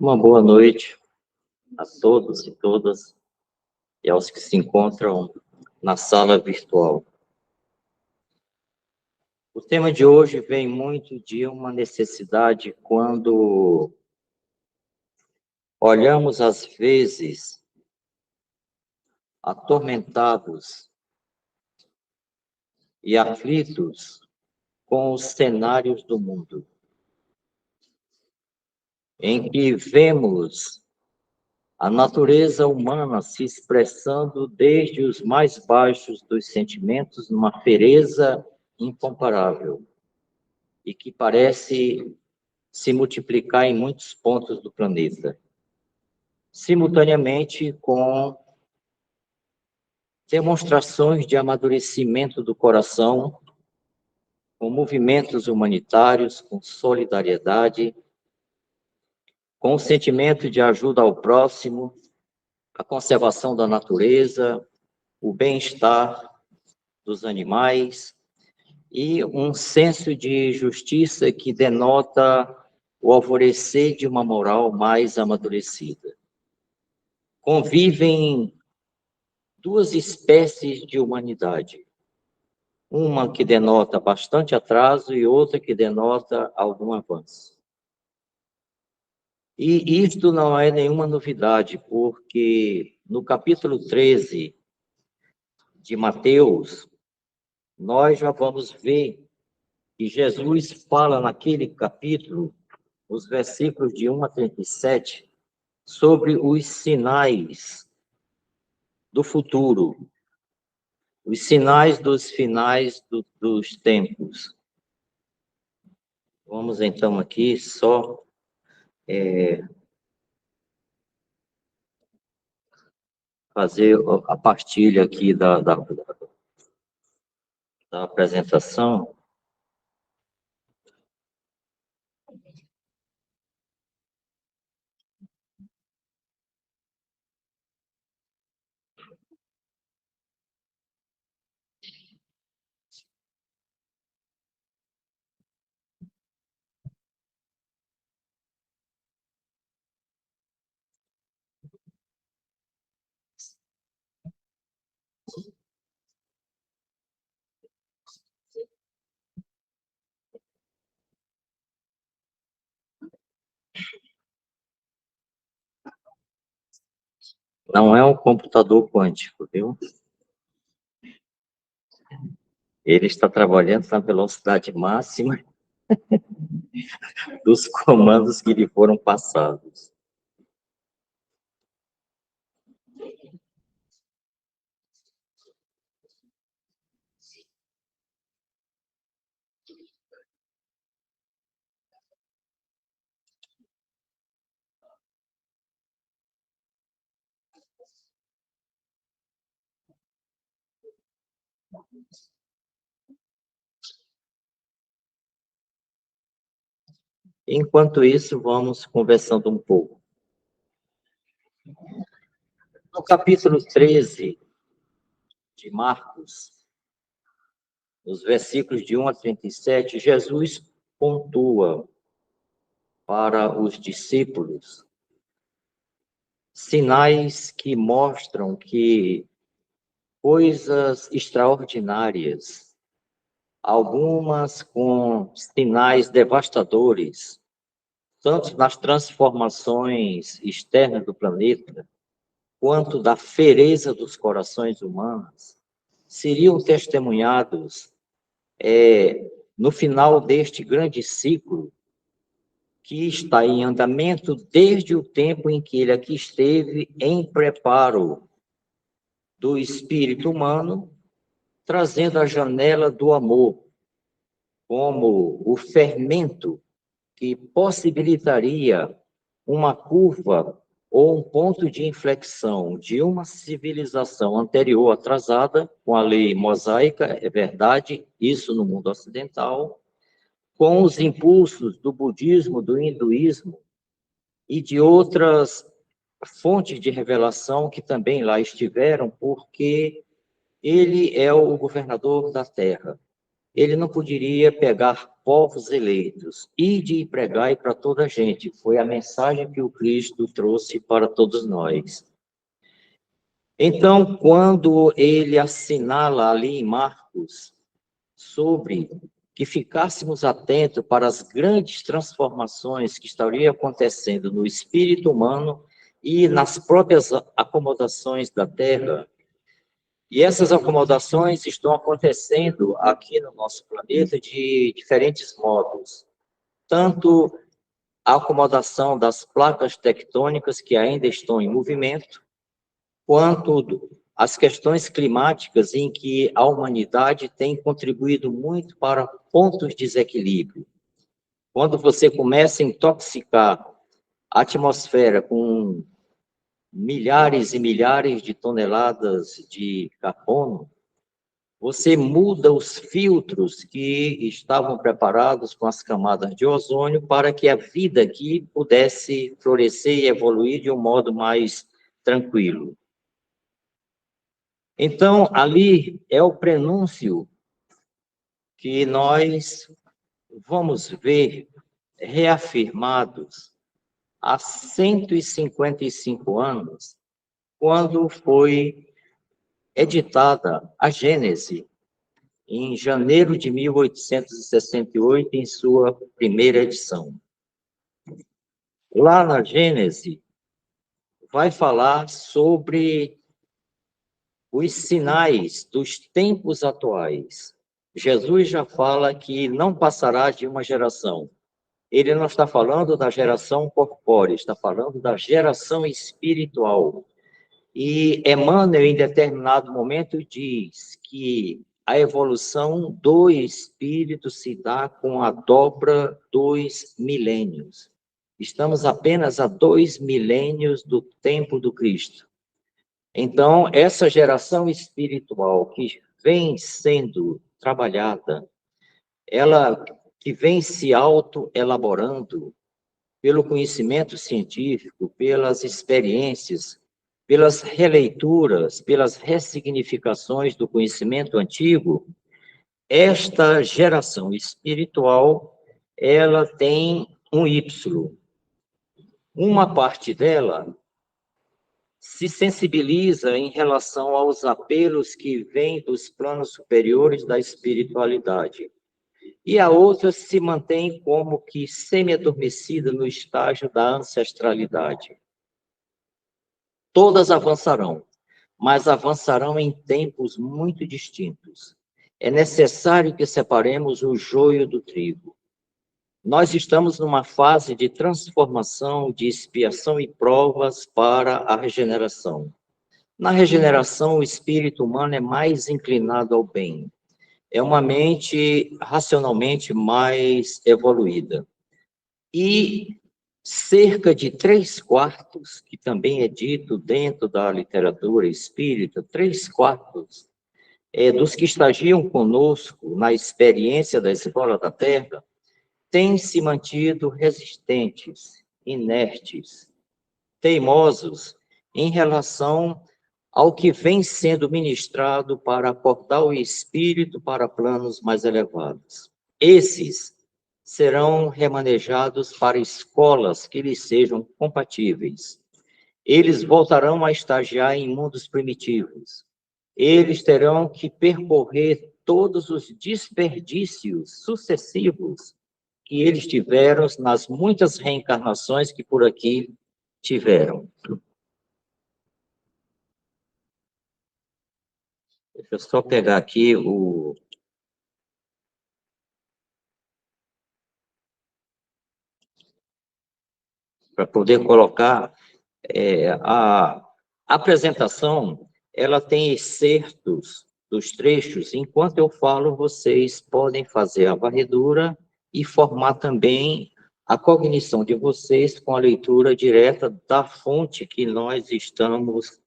Uma boa noite a todos e todas e aos que se encontram na sala virtual. O tema de hoje vem muito de uma necessidade quando olhamos, às vezes, atormentados e aflitos com os cenários do mundo, em que vemos a natureza humana se expressando desde os mais baixos dos sentimentos numa fereza incomparável e que parece se multiplicar em muitos pontos do planeta, simultaneamente com demonstrações de amadurecimento do coração, com movimentos humanitários, com solidariedade, com o sentimento de ajuda ao próximo, a conservação da natureza, o bem-estar dos animais e um senso de justiça que denota o alvorecer de uma moral mais amadurecida. Convivem duas espécies de humanidade, uma que denota bastante atraso e outra que denota algum avanço. E isto não é nenhuma novidade, porque no capítulo 13 de Mateus, nós já vamos ver que Jesus fala naquele capítulo, os versículos de 1 a 37, sobre os sinais do futuro, os sinais dos finais dos tempos. Vamos então aqui só fazer a partilha aqui da apresentação. Não é um computador quântico, viu? Ele está trabalhando na velocidade máxima dos comandos que lhe foram passados. Enquanto isso, vamos conversando um pouco. No capítulo 13 de Marcos, nos versículos de 1 a 37, Jesus pontua para os discípulos sinais que mostram que coisas extraordinárias, algumas com sinais devastadores, tanto nas transformações externas do planeta, quanto da fereza dos corações humanos, seriam testemunhados no final deste grande ciclo que está em andamento desde o tempo em que ele aqui esteve em preparo do espírito humano, trazendo a janela do amor como o fermento que possibilitaria uma curva ou um ponto de inflexão de uma civilização anterior atrasada, com a lei mosaica, é verdade, isso no mundo ocidental, com os impulsos do budismo, do hinduísmo e de outras fontes de revelação que também lá estiveram, porque ele é o governador da Terra. ele não poderia pegar povos eleitos. Ide e pregai para toda a gente. Foi a mensagem que o Cristo trouxe para todos nós. Então, quando ele assinala ali em Marcos sobre que ficássemos atentos para as grandes transformações que estariam acontecendo no espírito humano e nas próprias acomodações da terra, e essas acomodações estão acontecendo aqui no nosso planeta de diferentes modos. Tanto a acomodação das placas tectônicas que ainda estão em movimento, quanto as questões climáticas em que a humanidade tem contribuído muito para pontos de desequilíbrio. Quando você começa a intoxicar a atmosfera com milhares e milhares de toneladas de carbono, você muda os filtros que estavam preparados com as camadas de ozônio para que a vida aqui pudesse florescer e evoluir de um modo mais tranquilo. Então, ali é o prenúncio que nós vamos ver reafirmados há 155 anos, quando foi editada a Gênese, em janeiro de 1868, em sua primeira edição. Lá na Gênese, vai falar sobre os sinais dos tempos atuais. Jesus já fala que não passará de uma geração. Ele não está falando da geração corpórea, está falando da geração espiritual. E Emmanuel, em determinado momento, diz que a evolução do espírito se dá com a dobra dos milênios. Estamos apenas a 2 milênios do tempo do Cristo. Então, essa geração espiritual que vem sendo trabalhada, ela que vem se auto-elaborando pelo conhecimento científico, pelas experiências, pelas releituras, pelas ressignificações do conhecimento antigo, esta geração espiritual, ela tem um Y. Uma parte dela se sensibiliza em relação aos apelos que vêm dos planos superiores da espiritualidade. E a outra se mantém como que semi-adormecida no estágio da ancestralidade. Todas avançarão, mas avançarão em tempos muito distintos. É necessário que separemos o joio do trigo. Nós estamos numa fase de transformação, de expiação e provas para a regeneração. Na regeneração, o espírito humano é mais inclinado ao bem. É uma mente racionalmente mais evoluída. E cerca de 3/4, que também é dito dentro da literatura espírita, 3/4 dos que estagiam conosco na experiência da Escola da Terra têm se mantido resistentes, inertes, teimosos em relação ao que vem sendo ministrado para acordar o espírito para planos mais elevados. Esses serão remanejados para escolas que lhes sejam compatíveis. Eles voltarão a estagiar em mundos primitivos. Eles terão que percorrer todos os desperdícios sucessivos que eles tiveram nas muitas reencarnações que por aqui tiveram. Deixa eu só pegar aqui para poder colocar a apresentação, ela tem excertos dos trechos. Enquanto eu falo, vocês podem fazer a varredura e formar também a cognição de vocês com a leitura direta da fonte que nós estamos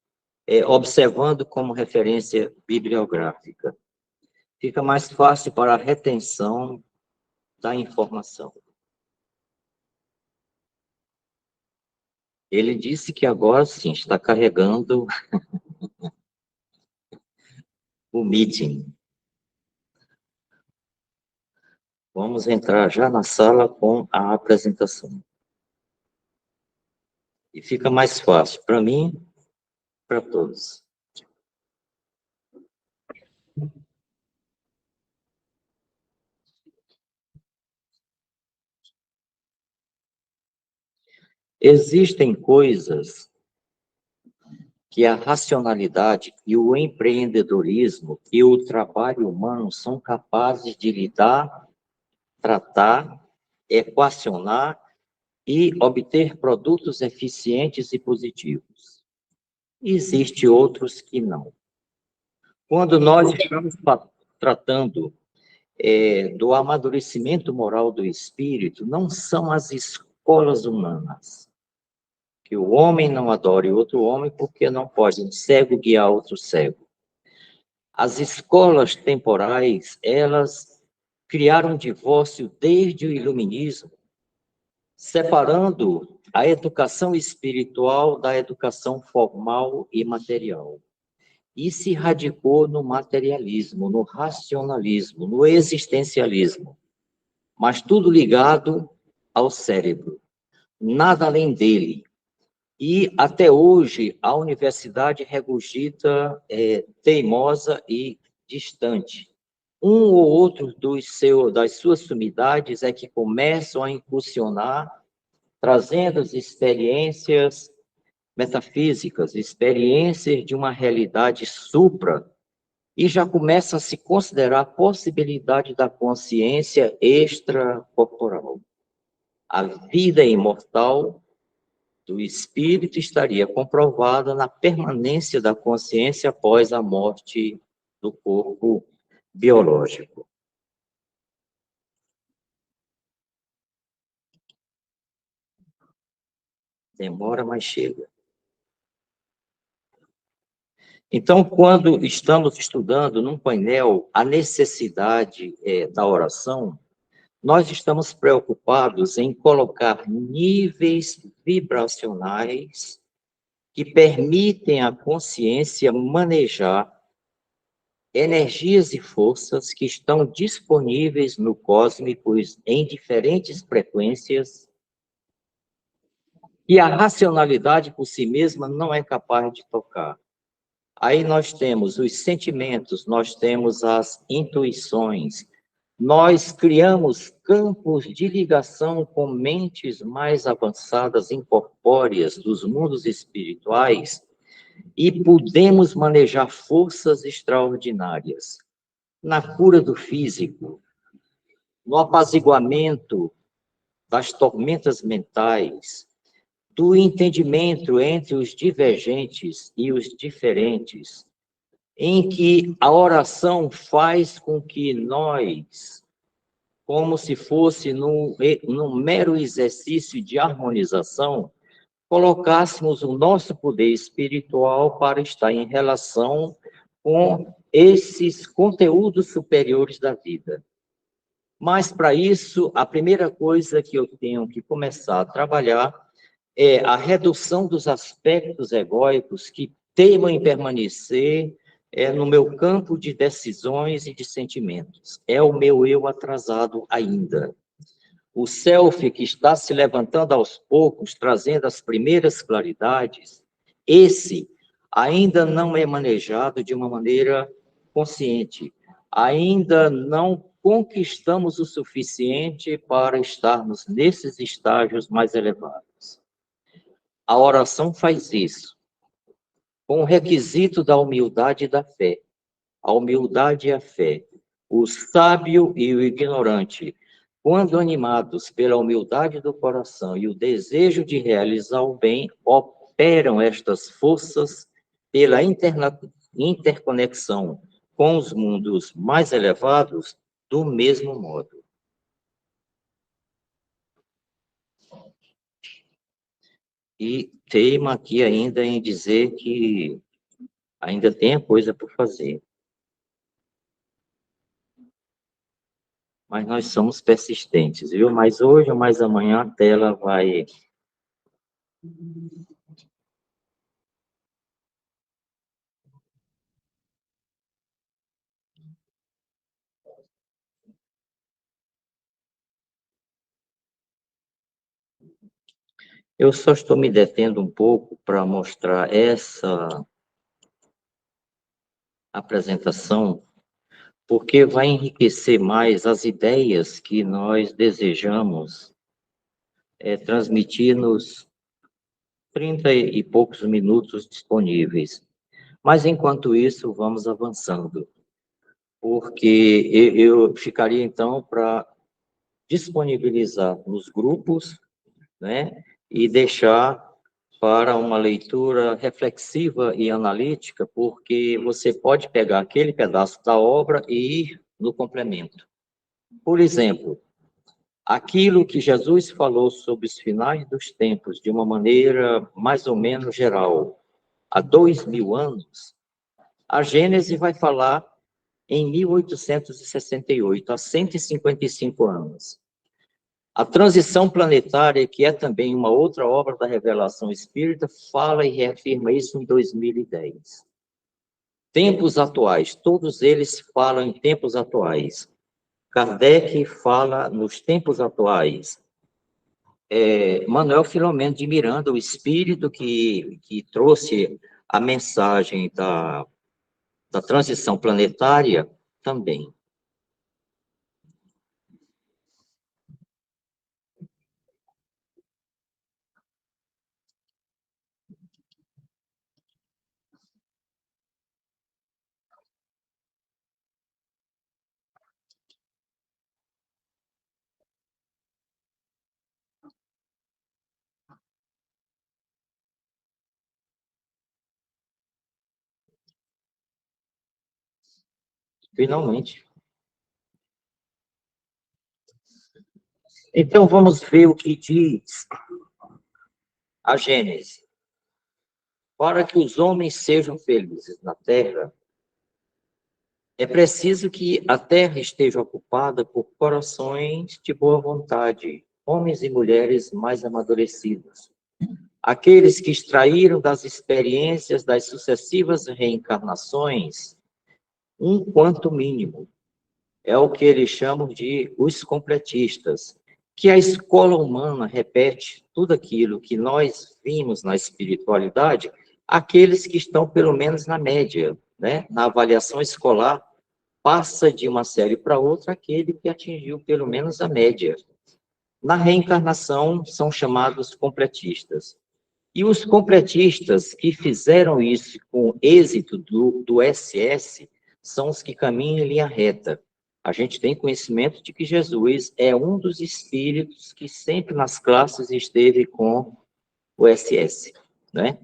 observando como referência bibliográfica. Fica mais fácil para a retenção da informação. Ele disse que agora sim está carregando o meeting. Vamos entrar já na sala com a apresentação. E fica mais fácil para mim, para todos. Existem coisas que a racionalidade e o empreendedorismo e o trabalho humano são capazes de lidar, tratar, equacionar e obter produtos eficientes e positivos. Existem outros que não. Quando nós estamos tratando do amadurecimento moral do espírito, não são as escolas humanas. Que o homem não adore outro homem porque não pode um cego guiar outro cego. As escolas temporais, elas criaram um divórcio desde o iluminismo, separando a educação espiritual da educação formal e material. E se radicou no materialismo, no racionalismo, no existencialismo, mas tudo ligado ao cérebro, nada além dele. E até hoje a universidade regurgita teimosa e distante. Um ou outro das suas sumidades é que começam a incursionar, trazendo as experiências metafísicas, experiências de uma realidade supra, e já começa a se considerar a possibilidade da consciência extracorporal. A vida imortal do espírito estaria comprovada na permanência da consciência após a morte do corpo biológico. Demora, mas chega. Então, quando estamos estudando num painel a necessidade da oração, nós estamos preocupados em colocar níveis vibracionais que permitem à consciência manejar energias e forças que estão disponíveis no cósmicos em diferentes frequências e a racionalidade por si mesma não é capaz de tocar. Aí nós temos os sentimentos, nós temos as intuições, nós criamos campos de ligação com mentes mais avançadas, incorpóreas dos mundos espirituais e podemos manejar forças extraordinárias na cura do físico, no apaziguamento das tormentas mentais, do entendimento entre os divergentes e os diferentes, em que a oração faz com que nós, como se fosse num mero exercício de harmonização, colocássemos o nosso poder espiritual para estar em relação com esses conteúdos superiores da vida. Mas, para isso, a primeira coisa que eu tenho que começar a trabalhar é a redução dos aspectos egóicos que teimam em permanecer no meu campo de decisões e de sentimentos. É o meu eu atrasado ainda. O self que está se levantando aos poucos, trazendo as primeiras claridades, esse ainda não é manejado de uma maneira consciente. Ainda não conquistamos o suficiente para estarmos nesses estágios mais elevados. A oração faz isso, com o requisito da humildade e da fé. A humildade e a fé. O sábio e o ignorante, quando animados pela humildade do coração e o desejo de realizar o bem, operam estas forças pela interconexão com os mundos mais elevados do mesmo modo. E teima aqui ainda em dizer que ainda tem coisa por fazer. Mas nós somos persistentes, viu? Mas hoje ou mais amanhã a tela vai Eu só estou me detendo um pouco para mostrar essa apresentação, porque vai enriquecer mais as ideias que nós desejamos transmitir nos 30 e poucos minutos disponíveis. Mas, enquanto isso, vamos avançando, porque eu ficaria, então, para disponibilizar nos grupos, né, e deixar para uma leitura reflexiva e analítica, porque você pode pegar aquele pedaço da obra e ir no complemento. Por exemplo, aquilo que Jesus falou sobre os finais dos tempos, de uma maneira mais ou menos geral, há 2000 anos, a Gênese vai falar em 1868, há 155 anos. A transição planetária, que é também uma outra obra da revelação espírita, fala e reafirma isso em 2010. Tempos atuais, todos eles falam em tempos atuais. Kardec fala nos tempos atuais. Manuel Filomeno de Miranda, o espírito que trouxe a mensagem da transição planetária, também. Finalmente. Então, vamos ver o que diz a Gênese. Para que os homens sejam felizes na terra, é preciso que a terra esteja ocupada por corações de boa vontade, homens e mulheres mais amadurecidos. Aqueles que extraíram das experiências das sucessivas reencarnações um quanto mínimo. É o que eles chamam de os completistas, que a escola humana repete tudo aquilo que nós vimos na espiritualidade, aqueles que estão pelo menos na média, né? Na avaliação escolar, passa de uma série para outra aquele que atingiu pelo menos a média. Na reencarnação, são chamados completistas. E os completistas que fizeram isso com êxito do SS são os que caminham em linha reta. A gente tem conhecimento de que Jesus é um dos espíritos que sempre nas classes esteve com o SS, né?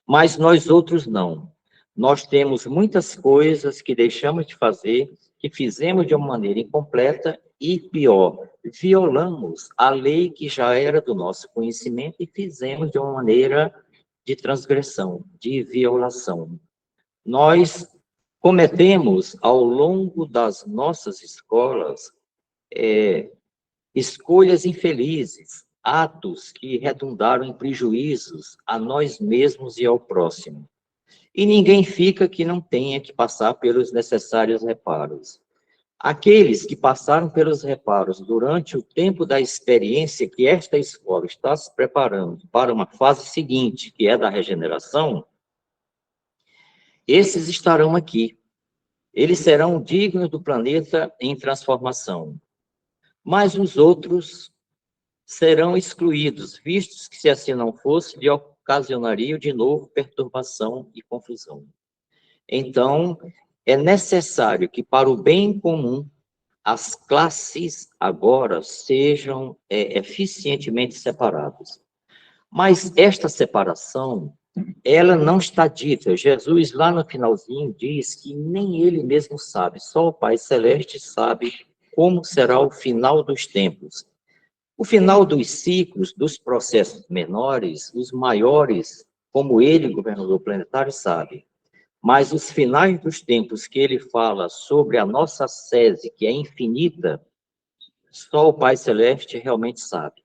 Mas nós outros não. Nós temos muitas coisas que deixamos de fazer, que fizemos de uma maneira incompleta e, pior, violamos a lei que já era do nosso conhecimento e fizemos de uma maneira de transgressão, de violação. Nós cometemos, ao longo das nossas escolas, escolhas infelizes, atos que redundaram em prejuízos a nós mesmos e ao próximo. E ninguém fica que não tenha que passar pelos necessários reparos. Aqueles que passaram pelos reparos durante o tempo da experiência que esta escola está se preparando para uma fase seguinte, que é da regeneração, esses estarão aqui. Eles serão dignos do planeta em transformação. Mas os outros serão excluídos, vistos que, se assim não fosse, lhe ocasionariam de novo perturbação e confusão. Então, é necessário que, para o bem comum, as classes agora sejam eficientemente separadas. Mas esta separação, ela não está dita. Jesus, lá no finalzinho, diz que nem ele mesmo sabe, só o Pai Celeste sabe como será o final dos tempos. O final dos ciclos, dos processos menores, os maiores, como ele, governador planetário, sabe. Mas os finais dos tempos que ele fala sobre a nossa sese, que é infinita, só o Pai Celeste realmente sabe.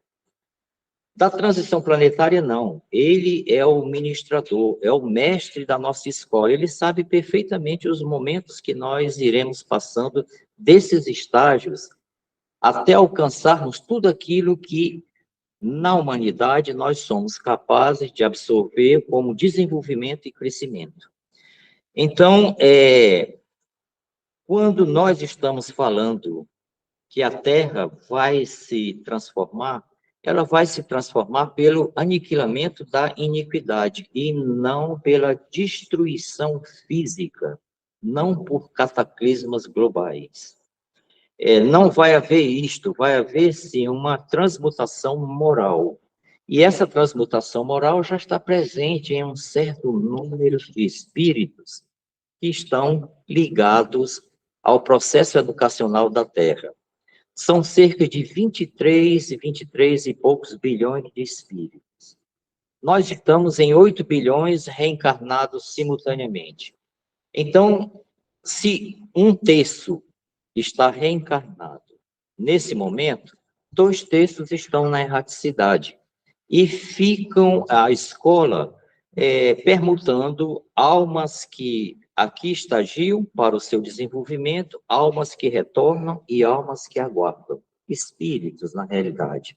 Da transição planetária, não. Ele é o ministrador, é o mestre da nossa escola. Ele sabe perfeitamente os momentos que nós iremos passando desses estágios até alcançarmos tudo aquilo que na humanidade nós somos capazes de absorver como desenvolvimento e crescimento. Então, quando nós estamos falando que a Terra vai se transformar, ela vai se transformar pelo aniquilamento da iniquidade e não pela destruição física, não por cataclismas globais. Não vai haver isto, vai haver sim uma transmutação moral. E essa transmutação moral já está presente em um certo número de espíritos que estão ligados ao processo educacional da Terra. São cerca de 23 e poucos bilhões de espíritos. Nós estamos em 8 bilhões reencarnados simultaneamente. Então, se um terço está reencarnado nesse momento, 2 terços estão na erraticidade. E ficam a escola permutando almas que aqui estagiam para o seu desenvolvimento, almas que retornam e almas que aguardam, espíritos, na realidade.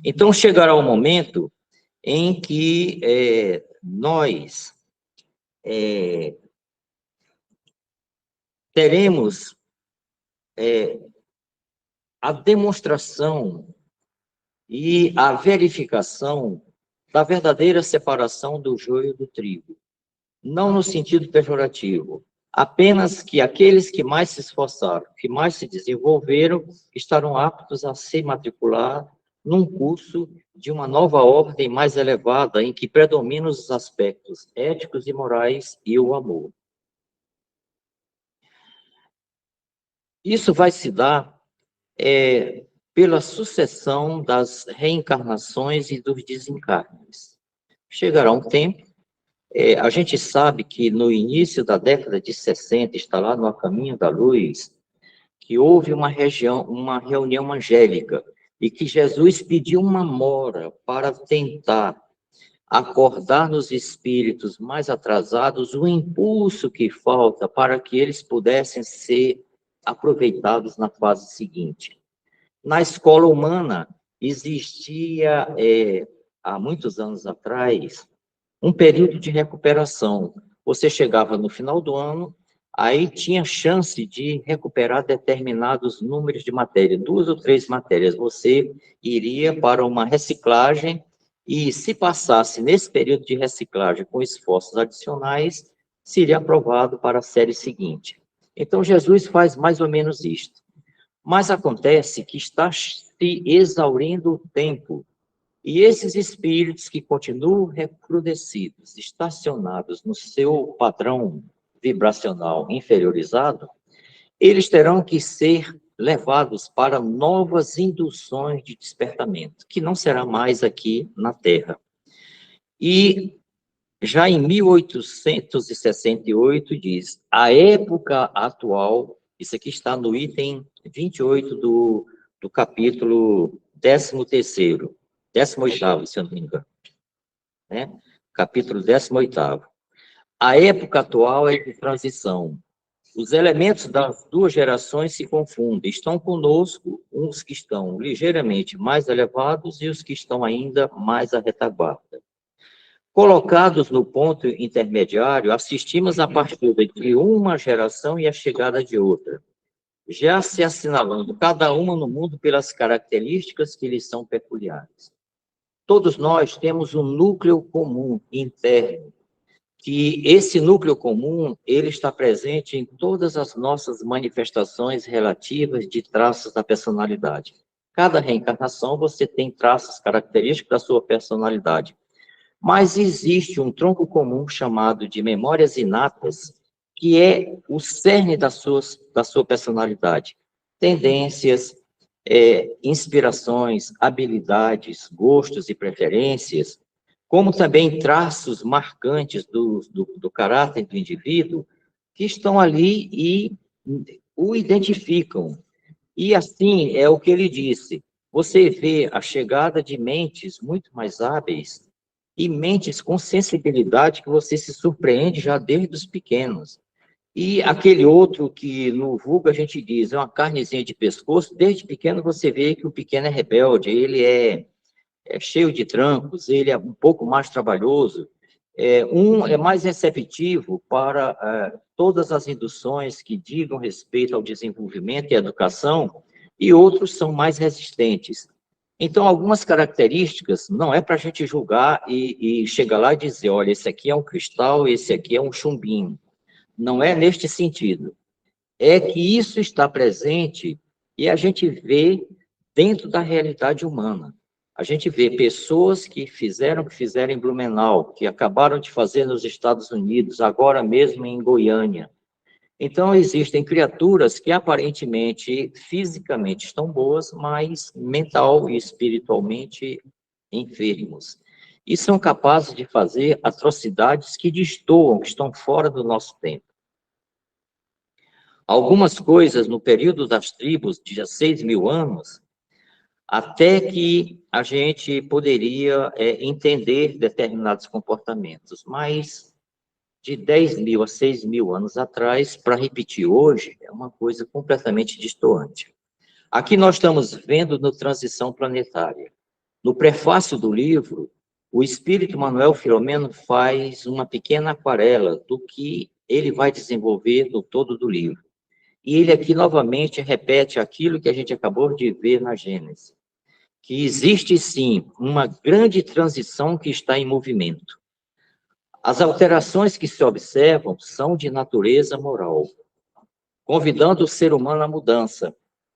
Então, chegará o momento em que nós teremos a demonstração e a verificação da verdadeira separação do joio do trigo. Não no sentido pejorativo, apenas que aqueles que mais se esforçaram, que mais se desenvolveram, estarão aptos a se matricular num curso de uma nova ordem mais elevada, em que predominam os aspectos éticos e morais e o amor. Isso vai se dar pela sucessão das reencarnações e dos desencarnes. Chegará um tempo, a gente sabe que no início da década de 60, está lá no A Caminho da Luz, que houve uma reunião angélica, e que Jesus pediu uma mora para tentar acordar nos espíritos mais atrasados o impulso que falta para que eles pudessem ser aproveitados na fase seguinte. Na escola humana, existia, há muitos anos atrás, um período de recuperação. Você chegava no final do ano, aí tinha chance de recuperar determinados números de matéria, 2 ou 3 matérias. Você iria para uma reciclagem e, se passasse nesse período de reciclagem com esforços adicionais, seria aprovado para a série seguinte. Então, Jesus faz mais ou menos isto. Mas acontece que está se exaurindo o tempo. E esses espíritos que continuam recrudescidos, estacionados no seu padrão vibracional inferiorizado, eles terão que ser levados para novas induções de despertamento, que não será mais aqui na Terra. E já em 1868 diz, a época atual, isso aqui está no item 28 do capítulo 13º, 18º, se eu não me engano, né? Capítulo 18º. A época atual é de transição. Os elementos das duas gerações se confundem. Estão conosco uns que estão ligeiramente mais elevados e os que estão ainda mais à retaguarda. Colocados no ponto intermediário, assistimos a partida de uma geração e a chegada de outra, já se assinalando cada uma no mundo pelas características que lhes são peculiares. Todos nós temos um núcleo comum interno, que esse núcleo comum, ele está presente em todas as nossas manifestações relativas de traços da personalidade. Cada reencarnação você tem traços característicos da sua personalidade. Mas existe um tronco comum chamado de memórias inatas, que é o cerne da sua personalidade. Tendências, inspirações, habilidades, gostos e preferências, como também traços marcantes do caráter do indivíduo, que estão ali e o identificam. E assim, é o que ele disse, você vê a chegada de mentes muito mais hábeis e mentes com sensibilidade que você se surpreende já desde os pequenos. E aquele outro que no vulgo a gente diz, é uma carnezinha de pescoço, desde pequeno você vê que o pequeno é rebelde, ele é é cheio de trancos, ele é um pouco mais trabalhoso, um é mais receptivo para todas as induções que digam respeito ao desenvolvimento e educação, e outros são mais resistentes. Então, algumas características não é para a gente julgar e chegar lá e dizer, olha, esse aqui é um cristal, esse aqui é um chumbinho. Não é neste sentido. É que isso está presente e a gente vê dentro da realidade humana. A gente vê pessoas que fizeram o que fizeram em Blumenau, que acabaram de fazer nos Estados Unidos, agora mesmo em Goiânia. Então, existem criaturas que aparentemente, fisicamente estão boas, mas mental e espiritualmente enfermos. E são capazes de fazer atrocidades que destoam, que estão fora do nosso tempo. Algumas coisas no período das tribos, de 6.000 anos, até que a gente poderia entender determinados comportamentos, mas de 10.000 a 6.000 anos atrás, para repetir hoje, é uma coisa completamente distoante. Aqui nós estamos vendo no Transição Planetária. No prefácio do livro, o espírito Manuel Filomeno faz uma pequena aquarela do que ele vai desenvolver no todo do livro. E ele aqui novamente repete aquilo que a gente acabou de ver na Gênesis, que existe sim uma grande transição que está em movimento. As alterações que se observam são de natureza moral, convidando o ser humano à mudança.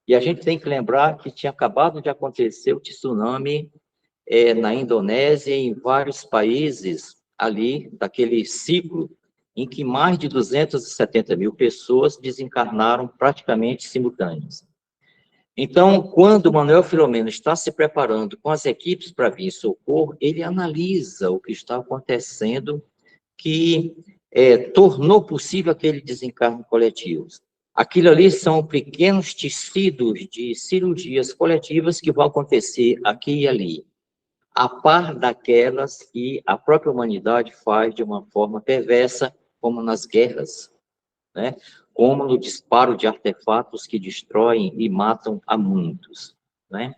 E a gente tem que lembrar que tinha acabado de acontecer o tsunami na Indonésia e em vários países ali, daquele ciclo em que mais de 270 mil pessoas desencarnaram praticamente simultâneas. Então, quando o Manuel Filomeno está se preparando com as equipes para vir em socorro, ele analisa o que está acontecendo que tornou possível aquele desencarne coletivo. Aquilo ali são pequenos tecidos de cirurgias coletivas que vão acontecer aqui e ali, a par daquelas que a própria humanidade faz de uma forma perversa, como nas guerras, né? Como no disparo de artefatos que destroem e matam a muitos, né?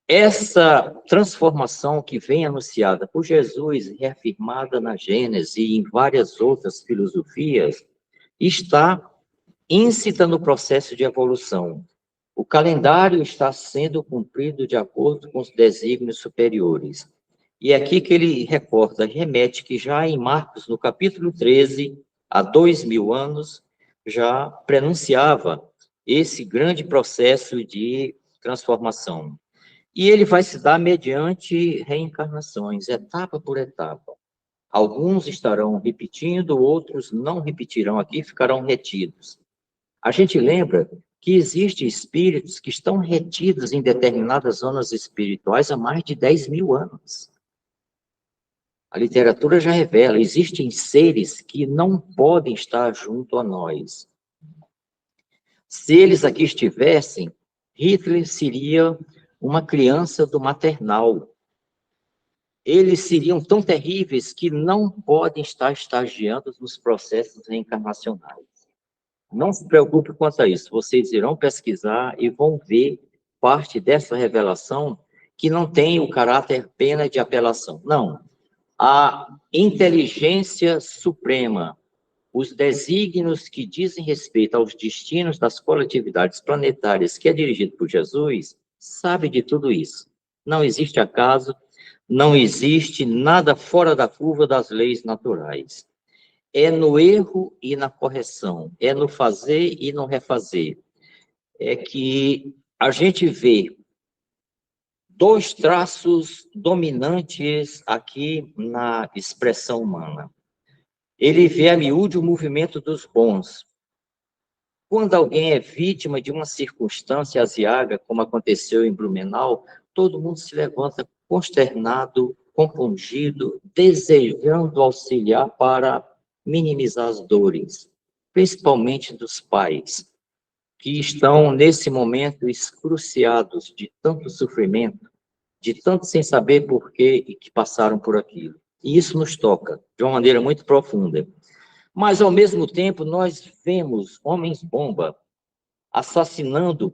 Essa transformação que vem anunciada por Jesus, reafirmada na Gênesis e em várias outras filosofias, está íncita no processo de evolução. O calendário está sendo cumprido de acordo com os desígnios superiores. E é aqui que ele recorda, remete que já em Marcos, no capítulo 13, há 2.000 anos, já prenunciava esse grande processo de transformação. E ele vai se dar mediante reencarnações, etapa por etapa. Alguns estarão repetindo, outros não repetirão aqui, ficarão retidos. A gente lembra que existem espíritos que estão retidos em determinadas zonas espirituais há mais de 10.000 anos. A literatura já revela, existem seres que não podem estar junto a nós. Se eles aqui estivessem, Hitler seria uma criança do maternal. Eles seriam tão terríveis que não podem estar estagiando nos processos reencarnacionais. Não se preocupe quanto a isso, vocês irão pesquisar e vão ver parte dessa revelação que não tem o caráter pena de apelação. Não. A inteligência suprema, os desígnios que dizem respeito aos destinos das coletividades planetárias que é dirigido por Jesus, sabe de tudo isso. Não existe acaso, não existe nada fora da curva das leis naturais. É no erro e na correção, é no fazer e no refazer. É que a gente vê dois traços dominantes aqui na expressão humana. Ele vê a miúde o movimento dos bons. Quando alguém é vítima de uma circunstância aziaga, como aconteceu em Blumenau, todo mundo se levanta consternado, compungido, desejando auxiliar para minimizar as dores, principalmente dos pais, que estão, nesse momento, excruciados de tanto sofrimento, de tanto sem saber por quê e que passaram por aquilo. E isso nos toca de uma maneira muito profunda. Mas, ao mesmo tempo, nós vemos homens-bomba assassinando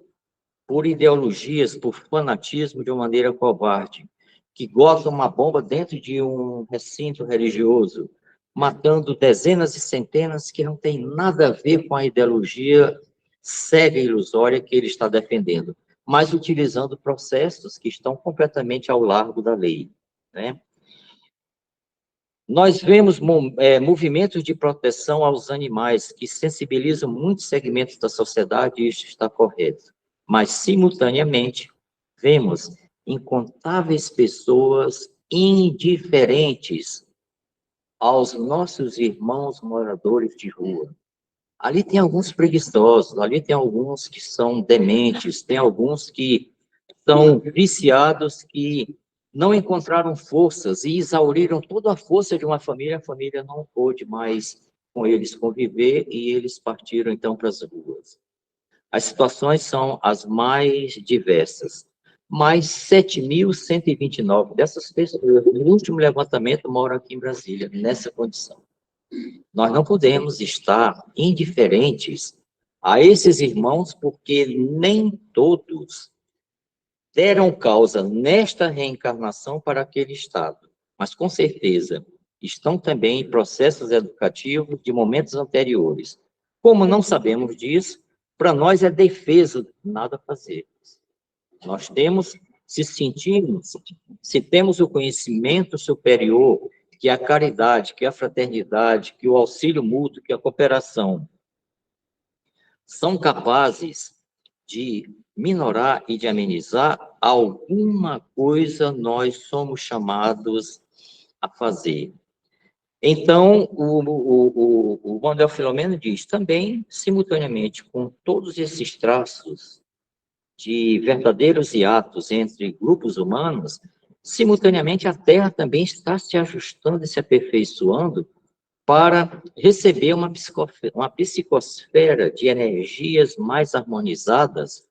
por ideologias, por fanatismo, de uma maneira covarde. que gozam uma bomba dentro de um recinto religioso, matando dezenas e centenas que não tem nada a ver com a ideologia cega e ilusória que ele está defendendo, mas utilizando processos que estão completamente ao largo da lei, né? Nós vemos movimentos de proteção aos animais que sensibilizam muitos segmentos da sociedade, e isso está correto. Mas, simultaneamente, vemos incontáveis pessoas indiferentes aos nossos irmãos moradores de rua. Ali tem alguns preguiçosos, ali tem alguns que são dementes, tem alguns que são viciados, que não encontraram forças e exauriram toda a força de uma família, a família não pôde mais com eles conviver e eles partiram então para as ruas. As situações são as mais diversas, mas 7.129 dessas pessoas, no último levantamento, moram aqui em Brasília, nessa condição. Nós não podemos estar indiferentes a esses irmãos, porque nem todos deram causa nesta reencarnação para aquele estado, mas com certeza estão também em processos educativos de momentos anteriores. Como não sabemos disso, para nós é defesa, nada a fazer. Nós temos, se sentimos, se temos o conhecimento superior, que a caridade, que a fraternidade, que o auxílio mútuo, que a cooperação são capazes de minorar e de amenizar, alguma coisa nós somos chamados a fazer. Então, o Manuel Filomeno diz também, simultaneamente, com todos esses traços de verdadeiros hiatos entre grupos humanos, simultaneamente a Terra também está se ajustando e se aperfeiçoando para receber uma psicosfera de energias mais harmonizadas,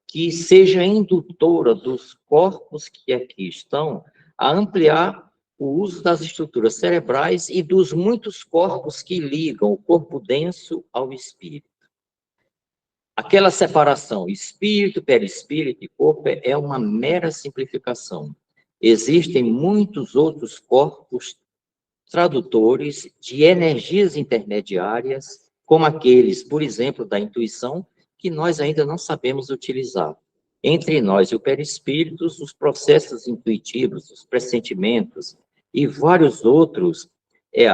que seja indutora dos corpos que aqui estão a ampliar o uso das estruturas cerebrais e dos muitos corpos que ligam o corpo denso ao espírito. Aquela separação espírito, perispírito e corpo é uma mera simplificação. Existem muitos outros corpos tradutores de energias intermediárias, como aqueles, por exemplo, da intuição, que nós ainda não sabemos utilizar. Entre nós e o perispírito, os processos intuitivos, os pressentimentos e vários outros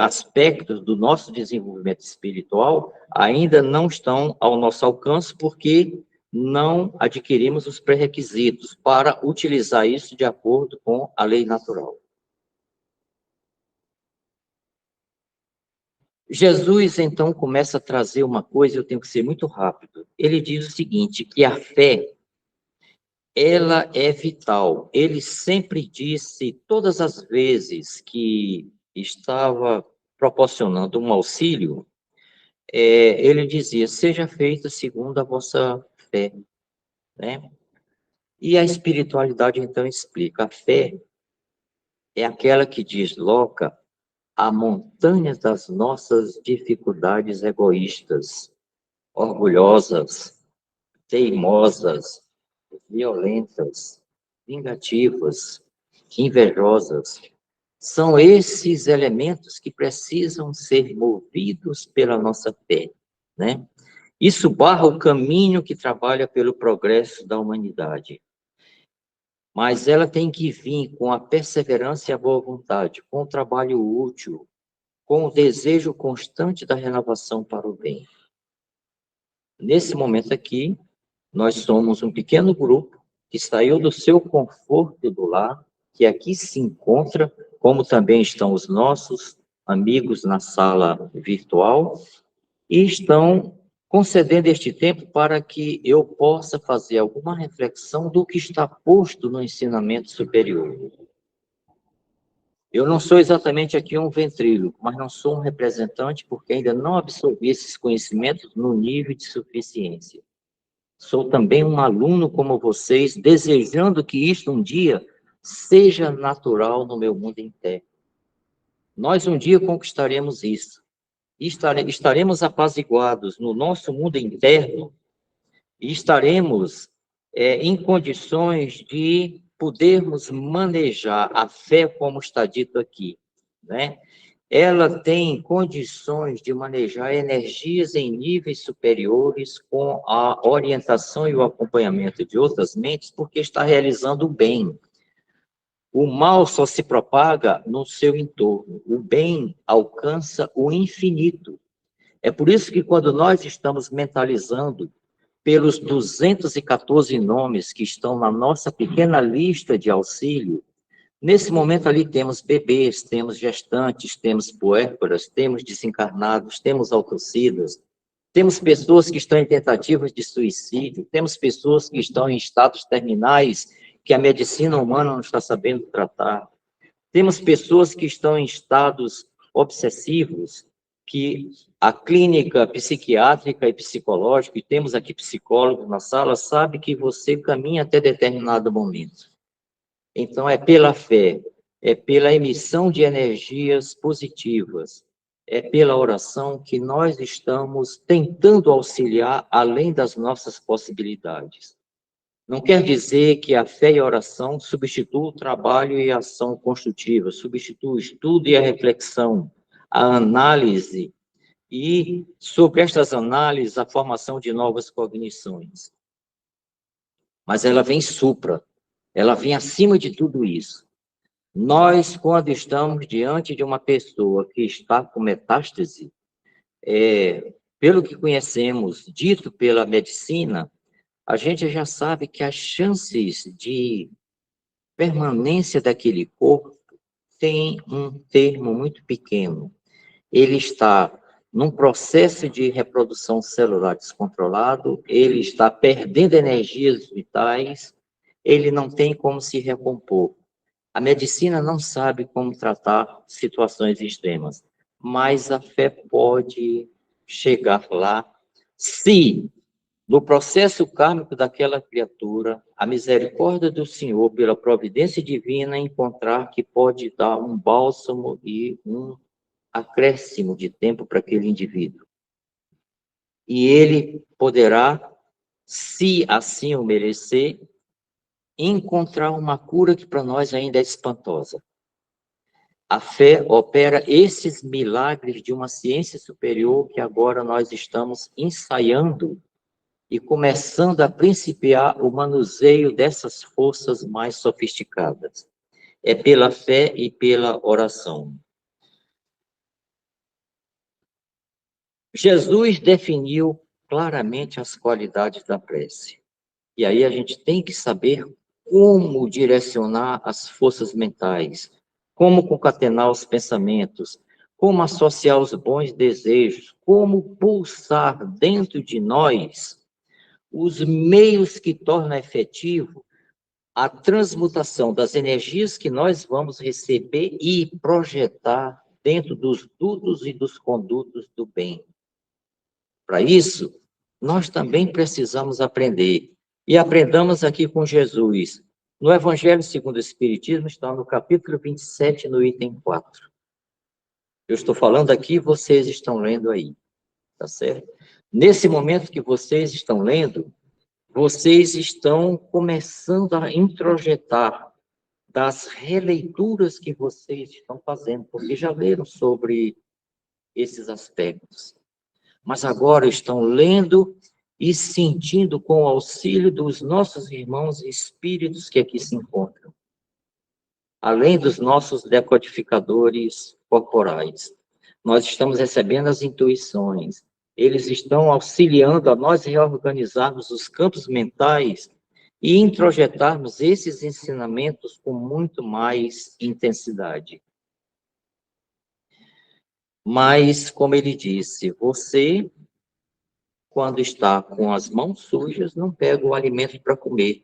aspectos do nosso desenvolvimento espiritual ainda não estão ao nosso alcance, porque não adquirimos os pré-requisitos para utilizar isso de acordo com a lei natural. Jesus, então, começa a trazer uma coisa, eu tenho que ser muito rápido. Ele diz o seguinte, que a fé, ela é vital. Ele sempre disse, todas as vezes que estava proporcionando um auxílio, ele dizia, seja feita segundo a vossa fé, né? E a espiritualidade, então, explica, a fé é aquela que desloca a montanha das nossas dificuldades egoístas, orgulhosas, teimosas, violentas, vingativas, invejosas. São esses elementos que precisam ser movidos pela nossa fé, né? Isso barra o caminho que trabalha pelo progresso da humanidade. Mas ela tem que vir com a perseverança e a boa vontade, com o trabalho útil, com o desejo constante da renovação para o bem. Nesse momento aqui, nós somos um pequeno grupo que saiu do seu conforto do lar, que aqui se encontra, como também estão os nossos amigos na sala virtual, e estão concedendo este tempo para que eu possa fazer alguma reflexão do que está posto no ensinamento superior. Eu não sou exatamente aqui um ventríloco, mas não sou um representante porque ainda não absorvi esses conhecimentos no nível de suficiência. Sou também um aluno como vocês, desejando que isto um dia seja natural no meu mundo interno. Nós um dia conquistaremos isso. Estaremos apaziguados no nosso mundo interno e estaremos em condições de podermos manejar a fé, como está dito aqui, né? Ela tem condições de manejar energias em níveis superiores com a orientação e o acompanhamento de outras mentes, porque está realizando o bem. O mal só se propaga no seu entorno. O bem alcança o infinito. É por isso que quando nós estamos mentalizando pelos 214 nomes que estão na nossa pequena lista de auxílio, nesse momento ali temos bebês, temos gestantes, temos puérperas, temos desencarnados, temos autocidas, temos pessoas que estão em tentativas de suicídio, temos pessoas que estão em estados terminais que a medicina humana não está sabendo tratar. Temos pessoas que estão em estados obsessivos, que a clínica psiquiátrica e psicológica, e temos aqui psicólogos na sala, sabe que você caminha até determinado momento. Então, é pela fé, é pela emissão de energias positivas, é pela oração que nós estamos tentando auxiliar além das nossas possibilidades. Não quer dizer que a fé e a oração substituam o trabalho e a ação construtiva, substitui o estudo e a reflexão, a análise, e sobre estas análises, a formação de novas cognições. Mas ela vem supra, ela vem acima de tudo isso. Nós, quando estamos diante de uma pessoa que está com metástase, pelo que conhecemos, dito pela medicina, a gente já sabe que as chances de permanência daquele corpo tem um termo muito pequeno. Ele está num processo de reprodução celular descontrolado, ele está perdendo energias vitais, ele não tem como se recompor. A medicina não sabe como tratar situações extremas, mas a fé pode chegar lá se, no processo kármico daquela criatura, a misericórdia do Senhor, pela providência divina, encontrar que pode dar um bálsamo e um acréscimo de tempo para aquele indivíduo. E ele poderá, se assim o merecer, encontrar uma cura que para nós ainda é espantosa. A fé opera esses milagres de uma ciência superior que agora nós estamos ensaiando e começando a principiar o manuseio dessas forças mais sofisticadas. É pela fé e pela oração. Jesus definiu claramente as qualidades da prece. E aí a gente tem que saber como direcionar as forças mentais, como concatenar os pensamentos, como associar os bons desejos, como pulsar dentro de nós os meios que tornam efetivo a transmutação das energias que nós vamos receber e projetar dentro dos dutos e dos condutos do bem. Para isso, nós também precisamos aprender. E aprendamos aqui com Jesus. No Evangelho segundo o Espiritismo, está no capítulo 27, no item 4. Eu estou falando aqui, vocês estão lendo aí, tá certo? Nesse momento que vocês estão lendo, vocês estão começando a introjetar das releituras que vocês estão fazendo, porque já leram sobre esses aspectos. Mas agora estão lendo e sentindo com o auxílio dos nossos irmãos espíritos que aqui se encontram, além dos nossos decodificadores corporais. Nós estamos recebendo as intuições, eles estão auxiliando a nós reorganizarmos os campos mentais e introjetarmos esses ensinamentos com muito mais intensidade. Mas, como ele disse, você, quando está com as mãos sujas, não pega o alimento para comer.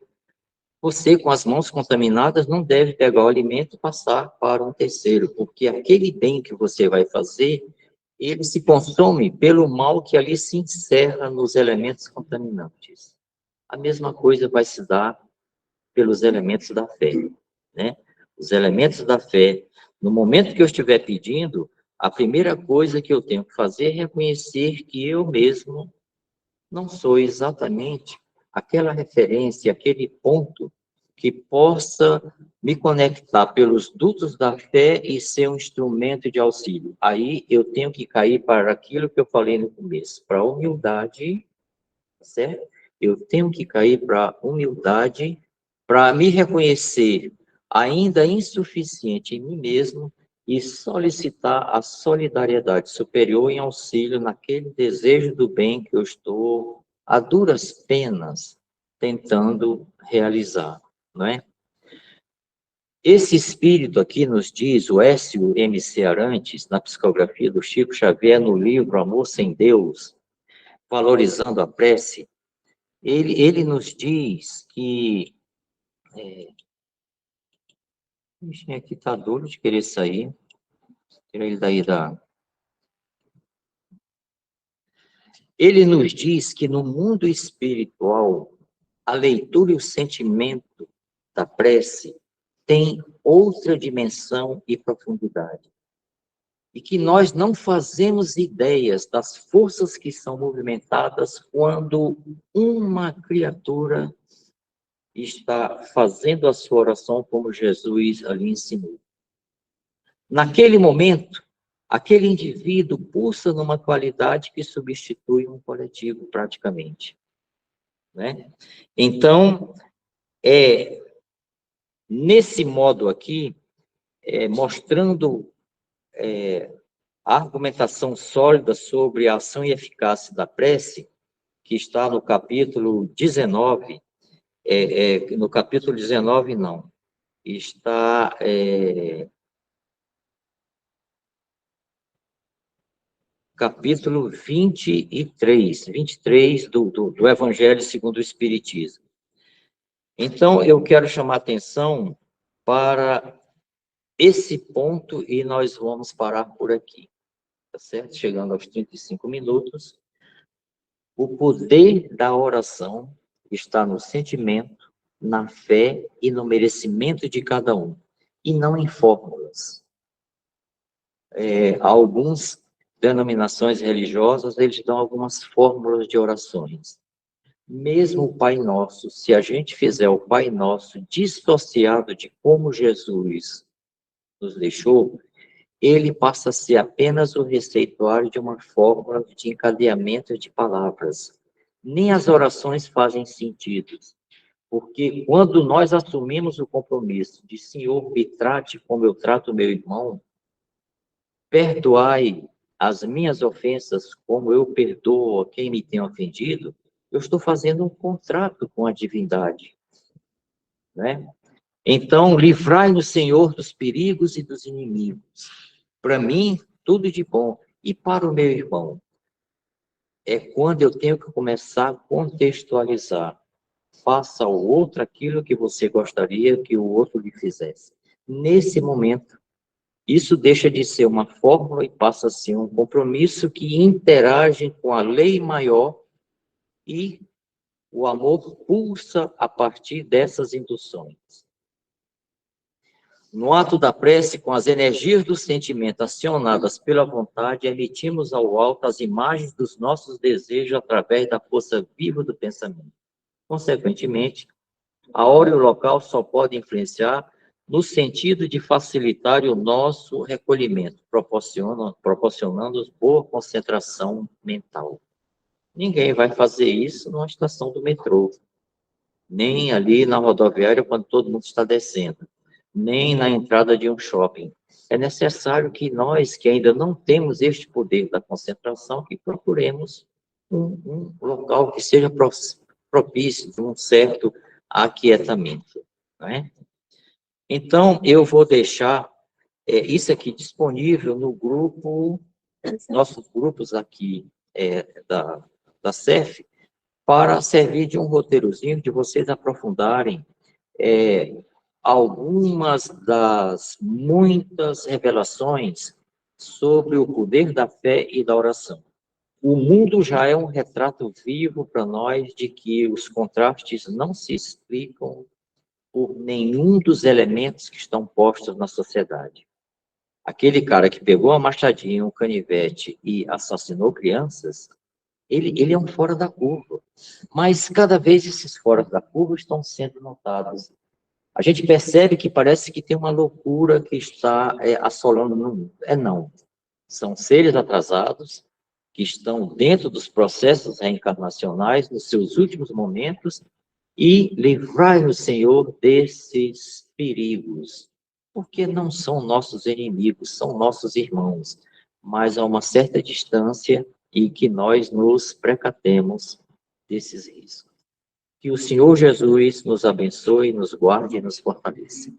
Você, com as mãos contaminadas, não deve pegar o alimento e passar para um terceiro, porque aquele bem que você vai fazer, ele se consome pelo mal que ali se encerra nos elementos contaminantes. A mesma coisa vai se dar pelos elementos da fé, né? Os elementos da fé, no momento que eu estiver pedindo, a primeira coisa que eu tenho que fazer é reconhecer que eu mesmo não sou exatamente aquela referência, aquele ponto que possa me conectar pelos dutos da fé e ser um instrumento de auxílio. Aí eu tenho que cair para aquilo que eu falei no começo, para a humildade, certo? Eu tenho que cair para a humildade, para me reconhecer ainda insuficiente em mim mesmo e solicitar a solidariedade superior em auxílio naquele desejo do bem que eu estou, a duras penas, tentando realizar, não é? Esse espírito aqui nos diz, o Écio M.C. Arantes, na psicografia do Chico Xavier, no livro Amor Sem Deus, Valorizando a Prece, ele nos diz que... o bichinho aqui está doido de querer sair. Tira ele daí da... Ele nos diz que no mundo espiritual, a leitura e o sentimento da prece tem outra dimensão e profundidade. E que nós não fazemos ideias das forças que são movimentadas quando uma criatura está fazendo a sua oração como Jesus ali ensinou. Naquele momento, aquele indivíduo pulsa numa qualidade que substitui um coletivo praticamente, né? Então, nesse modo aqui, mostrando a argumentação sólida sobre a ação e eficácia da prece, que está no capítulo 19, no capítulo 19 não, está capítulo 23 do Evangelho segundo o Espiritismo. Então, eu quero chamar a atenção para esse ponto e nós vamos parar por aqui, tá certo? Chegando aos 35 minutos. O poder da oração está no sentimento, na fé e no merecimento de cada um, e não em fórmulas. Algumas denominações religiosas, eles dão algumas fórmulas de orações. Mesmo o Pai Nosso, se a gente fizer o Pai Nosso dissociado de como Jesus nos deixou, ele passa a ser apenas o receituário de uma fórmula de encadeamento de palavras. Nem as orações fazem sentido, porque quando nós assumimos o compromisso de Senhor, me trate como eu trato meu irmão, perdoai as minhas ofensas como eu perdoo a quem me tem ofendido, eu estou fazendo um contrato com a divindade, né? Então, livrai-nos, Senhor, dos perigos e dos inimigos. Para mim, tudo de bom. E para o meu irmão? É quando eu tenho que começar a contextualizar. Faça ao outro aquilo que você gostaria que o outro lhe fizesse. Nesse momento, isso deixa de ser uma fórmula e passa a ser um compromisso que interage com a lei maior e o amor pulsa a partir dessas induções. No ato da prece, com as energias do sentimento acionadas pela vontade, emitimos ao alto as imagens dos nossos desejos através da força viva do pensamento. Consequentemente, a hora e o local só podem influenciar no sentido de facilitar o nosso recolhimento, proporcionando boa concentração mental. Ninguém vai fazer isso numa estação do metrô, nem ali na rodoviária quando todo mundo está descendo, nem na entrada de um shopping. É necessário que nós, que ainda não temos este poder da concentração, que procuremos um local que seja propício de um certo aquietamento, né? Então, eu vou deixar isso aqui disponível no grupo, nossos grupos aqui da CEF, para servir de um roteirozinho de vocês aprofundarem algumas das muitas revelações sobre o poder da fé e da oração. O mundo já é um retrato vivo para nós de que os contrastes não se explicam por nenhum dos elementos que estão postos na sociedade. Aquele cara que pegou a machadinha, um canivete e assassinou crianças, ele é um fora da curva. Mas cada vez esses fora da curva estão sendo notados. A gente percebe que parece que tem uma loucura que está assolando no mundo. Não. São seres atrasados que estão dentro dos processos reencarnacionais nos seus últimos momentos e livrai-nos, Senhor, desses perigos, porque não são nossos inimigos, são nossos irmãos, mas a uma certa distância e que nós nos precatemos desses riscos. Que o Senhor Jesus nos abençoe, nos guarde e nos fortaleça.